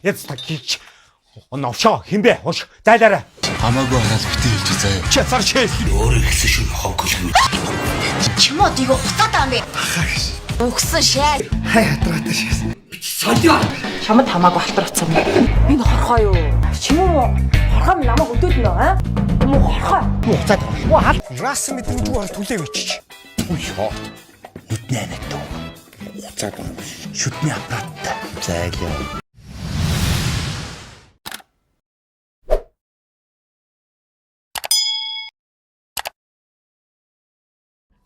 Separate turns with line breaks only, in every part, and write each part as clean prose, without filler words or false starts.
Яц такич. Новшоо хинбэ? Хош зайлаарай.
Хамаагүй хараад битээ хэлж заяа.
Чи цар чи.
Өөрөө ихсэн шүү хог гүлгэн.
Чимод иго утаад аа бэ? Өгсөн шээ.
Хай хатраатай шээс.
Содё. Чамд хамаагүй халтарцсан юм. Энэ хорхоо юу? Чимөө хорхоо намайг өдөөднө аа? Юм уу хорхоо?
Уцаад. Хал рас мэдрэмж бол түлээ бичиж.
Үгүй. Нүдний анаад. Уцаад байна. Шүтний аппараттай. Зайлаа.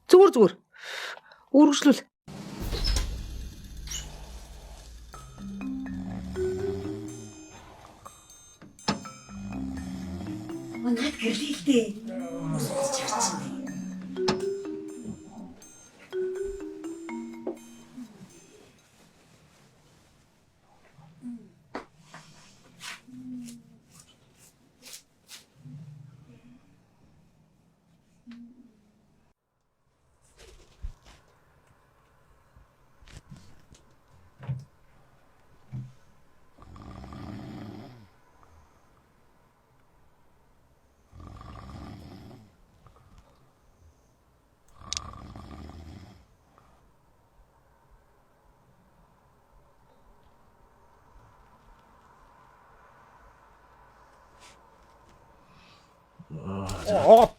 Зүгээр. Үргэлжлүүл. Манайд гэрлэлтэй. Үсэж чигчэн.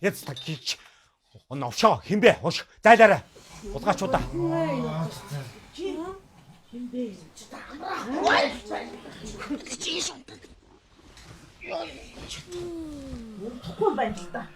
Яц такич. Новшоо хинбэ? Хош зайлаарай. Улгаачудаа.
Тохиом байна л да.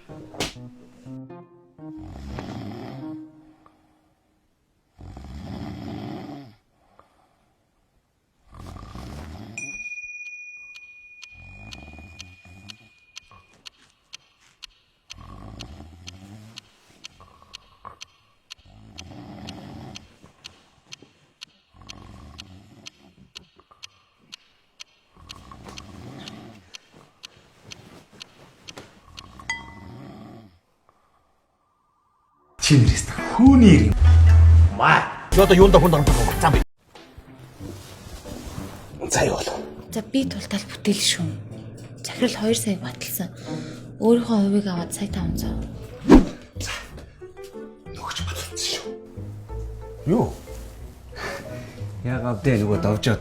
Чинэрэст хүүний маа. Одоо юунда хүн дөрөв зам. Цай бол.
За би тултал бүтээл шүү. Захирал 2 сая баталсан. Өөрийнхөө хувийг аваад сая 500.
Нөгч баталсан шүү.
Юу? Яагаад дээ нөгөө давжаа.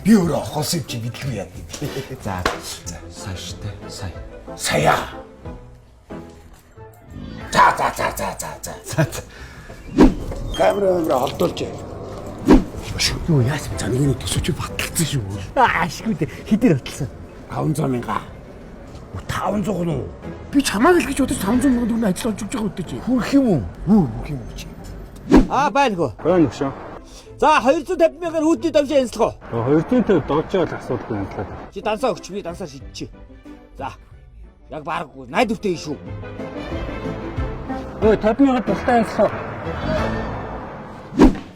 Би өөрөө охолсон чи бидлгүй яа.
За сая штэ.
Сая. За. Камера холдуулж.
Юу яасан за нэг нь төсөж баталсан шүү.
Ашгүй дээ. Хэдэр баталсан?
500 мянга.
500 нь.
Би чамааг л гэж бодож 500 мянга төгрөг ажил олж өгч байгаа үдэж.
Хүрх юм уу? Хүрх юм чи.
Байна өгшөө. За 250 мянгаар үүдний давжаа энслэх үү?
250 дожжоод асуудаггүй юм талаа.
Чи дансаа өгч би дансаа шидчихье. За. Яг баарахгүй найд өвтэй шүү.
Өө 50 мянга тустай энслэх.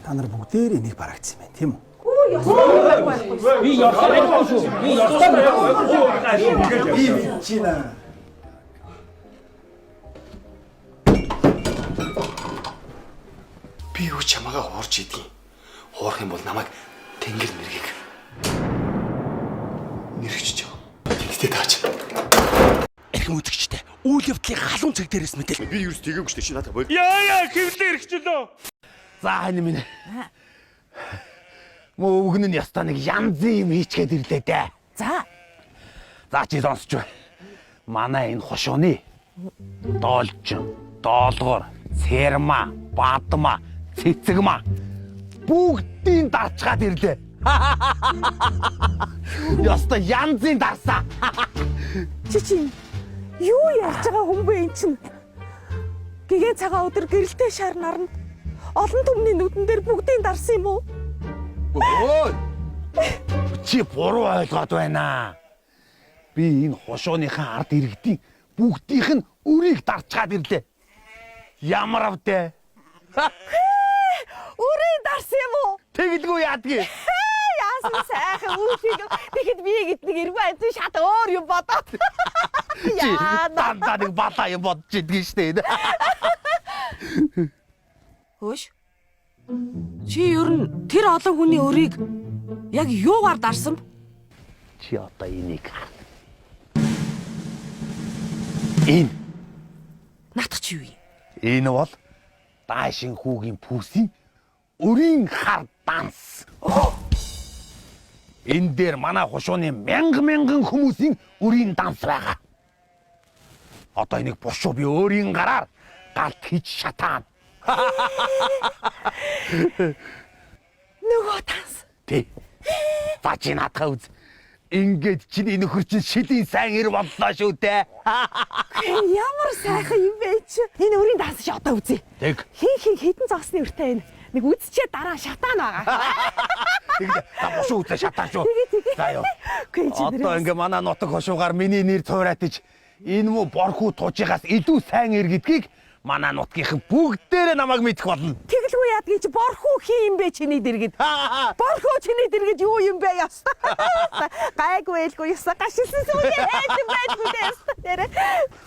Та нар бүгдээр энийг барагдсан байна, тийм үү?
Би явсаар байхгүй шүү.
Би чина.
Би юу чамаагаа уурч идэх. Хуурах юм бол намайг тэнгэр нэргийг нэрчиж байгаа. Тэгтээ таач.
Эрхэм үзэгчтэй. Үйл явдлын халуун цаг дээрээс мэдээл.
Би юус тэгээгүй шүү дээ чи надад бол.
Яа хэвлээ ирчихлөө.
За хань минь. Мөө өгнө нь ястаа нэг янзын юм хийчгээд ирлээ дээ.
За.
За чи сонсч бай. Манай энэ хошооны доолжин, доолгоор, цэрма, баадма, цэцэгма бүгдийн дарчгаад ирлээ. Яста янзын дарсаа.
Чичи юу ярьж байгаа хүн бэ эн чинь? Гэгээ цагаан өдөр гэрэлтэй шар наранд олон түмний нүдэн дээр бүгдийн дарсан юм уу?
Ой! Чи буруу ойлгоод байна. Би энэ хошооныхаа ард иргэдийн бүгдийнх нь өрийг дарчгаад ирлээ. Ямар авдэ?
Өрийг дарсан юм уу?
Тэгэлгүй яадгийг.
Яасан сайхан үүсийг тэгэхэд би гэдэг эргүү айцсан шат өөр юм бодоод. Яа
дандаа нэг балаа юм бодож идэгэн штэ.
Хөөш.
Чи ер нь тэр олон хүний өрийг яг юугаар дарсан?
Чи одоо энийг хар. Энэ
Наадах чи юу юм?
энэ бол даашин хүүгийн пүүсийн өрийн хар данс. Энэ дээр манай хушууны мянган хүмүүсийн өрийн данс байгаа. Одоо энийг бушуу би өөрийн гараар галт хийж шатаана.
Нөгөө танс.
Тэ. Бачи наатаа үз. Ингээд чиний нөхөр чинь шилийн сайн ир боллоо шүү дээ.
Ямар сайхан юм бэ чи? Энэ өрийн данс чи одоо үзье.
Тэг.
Хин хідэн зогсны өртөө энэ. Нэг үзчихээ дараа шатаана байгаа.
Тэгдэ та бушуу үзээ шатаа шүү. За ёо.
Үгүй чи
Одоо ингээ манай нутаг хошуугаар миний нэр цуурайтаж энэ мө борхуу туужигаас илүү сайн ир гэдгийг манай нутгийнхан бүгдээрээ намайг мэдэх болно.
Тэгэлгүй яадгийн чи борхуу хин юм бэ чиний дэргэд? Борхуу чиний дэргэд юу юм бэ яс? Гайгүй элгүй ясаа гашилсан сүлээ ээж байдгүй дээ.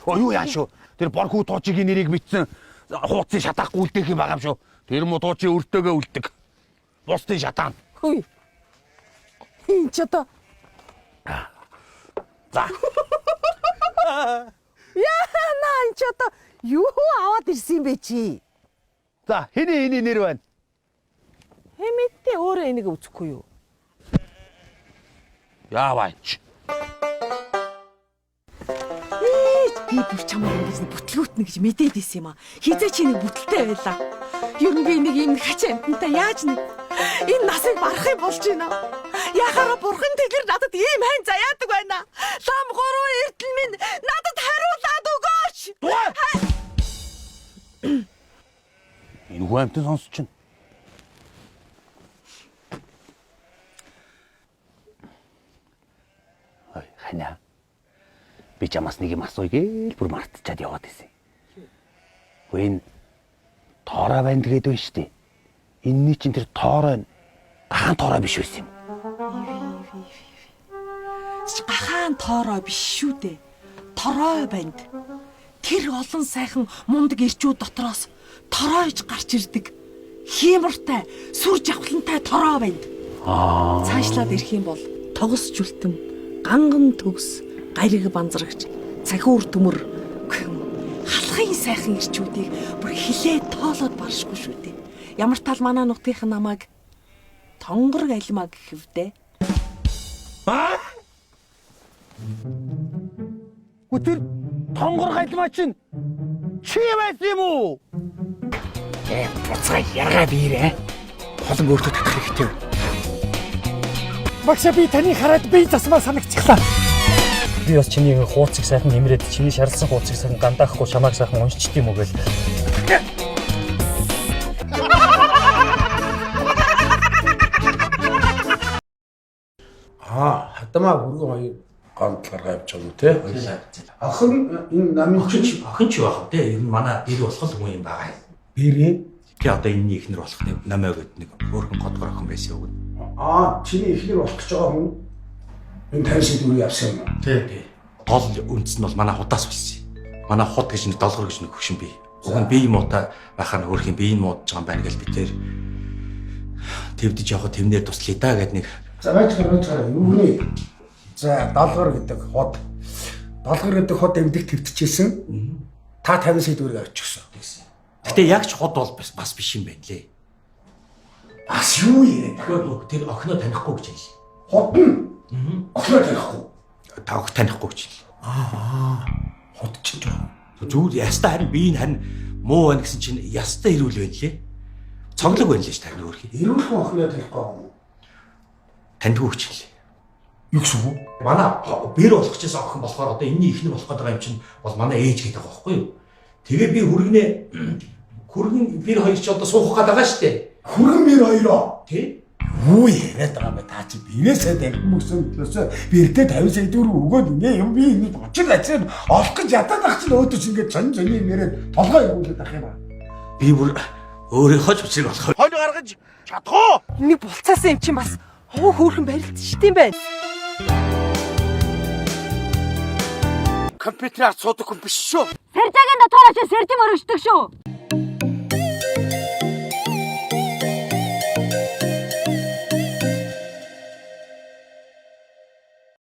Оо юу яа шүү. Тэр борхуу туужигийн нэрийг мэдсэн хууцын шатаахгүй үлдээх юм байгаа юм шүү. Тэр мө туужийн өртөөгөө үлдэг. Бусдын шатаана.
Хүй. Хин ч одоо.
За.
Яа наа ч одоо юу аваад ирсэн бэ чи?
За хэний нэр байна?
Хэмэттэй өөрөө энийг үзэхгүй юу?
Яаваач.
Би бүр чамаар ингэж бүтлгүүтнэ гэж мэдээд исэн юм аа. Хизээ чи нэг бүтэлтэй байлаа. Ер нь би нэг юм хач амтантай яаж нэг энэ насыг барах юм болж байна. Яхаараа бурхан тэгэр надад ийм хайн заяадаг байна. Лам гурван эрдэл минь надад хариулаад өгөөч.
Энэ хүү амтан сонсч чинь. Ой, ханя. Би чамаас нэг юм асууя гээл бүр мартчихад яваад исэн. Хөө энэ тоороо байна тэгээд байна шүү дээ. Энэний чинь тэр тоороо гахаан тоороо биш байсан юм.
Гахаан тоороо биш шүү дээ. Торой банд. Тэр олон сайхан мундаг ирчүүд дотроос тороойж гарч ирдэг. Хиймартай, сүр жавхлантай тороо банд. Цаашлаад ирэх юм бол тогос жүлтэн, ганган төгс, гариг банзрагч, цахиур төмөр халахын сайхан ирчүүдийг бүр хилээ тоолоод баршгүй шүү дээ. Ямар тал манай нутгийнх намайг тонгор галимаа гэхвдээ.
Өтөр тонгор галимаа чинь чи байсан юм уу? Буцаа ягаа биирэ. Холон өөртөө татах хэрэгтэй.
Багш би таны хараад би засмаа санагчлаа. Би бас чиний хууцыг сайхан нэмрээд чиний шарлсан хууцыг сайхан гандаахгүй чамааг сайхан уншчихдээ юм уу гээл.
Хатамаа бүргэн хоёр гандлаар авч байгаа юм те. Охин энэ намын
охин ч байх те. Ер нь манай бэр болох л хүн юм байгаа юм.
бэрээ.
Би одоо энэний ихнэр болох намаа гэдэг нэг өөрхөн годгор охин байсан юм.
Чиний ихнэр болох гэж байгаа хүн энэ таньсан дүрийг авсан юм.
Тий. Гол үндэс нь бол манай худаас болсон. Манай худ гэж нэг долгор гэж нэг хөгшин бий. Уг нь бие муутай байхаар хөрх юм бие муудж байгаа юм байна гэж би тэр твдэж явах тэмнээр туслая да гэдэг нэг.
За байцгаар юу вэ? За долгор гэдэг хот. Долгор гэдэг хот эмдэгт твдчихсэн. Та 50 сая дүрийг авчихсан.
Гэтэ яг ч хот бол бас биш юм байна лээ.
Бас юу яриад?
Тэгэхээр тэр охиноо танихгүй гэж хэлээ.
Хот нь охиноо танихгүй.
Та охин танихгүй гэж хэлээ.
Хот ч жоо.
Зүгээр ястаа харин би энэ харин муу байна гэсэн чинь ястаа ирүүл байна лээ. Цоглог байна лээ ш тань өөрхий.
Ирүүл хүн охиноо танихгүй юм.
Таньдгүй гэж хэлээ.
Юу гэсэн үг?
Манай бэр болох гэжээс охин болохоор одоо энэний ихнэр болох гэдэг юм чинь бол манай ээж гэдэг байгаа байхгүй юу? Тэгээ би хүргэн бэр хоёр ч одоо суух гээд байгаа штэ.
Хүргэн бэр хоёроо.
Тий?
Юу яриад байгаа бэ? Та чи бинээсээ дахин мөсөн төлөөсөө бэрдээ 50 сая төгрөг өгөөд ингээ юм би энэ очир ачаад олох гэж ядаад ах чинь өөдөө чи ингээ цон цоны яриад толгой өгүүлээд ах юм аа.
Би бүр өөрийнхөө ч учрыг болох.
Хонь гаргаж чадах.
Энийг булцаасан юм чинь бас хөөрхөн барилт шүү дээ байна.
Компьютераар суудаг хүн биш шүү.
Сэржагийн дотоороо чи сэржим өргөждөг шүү.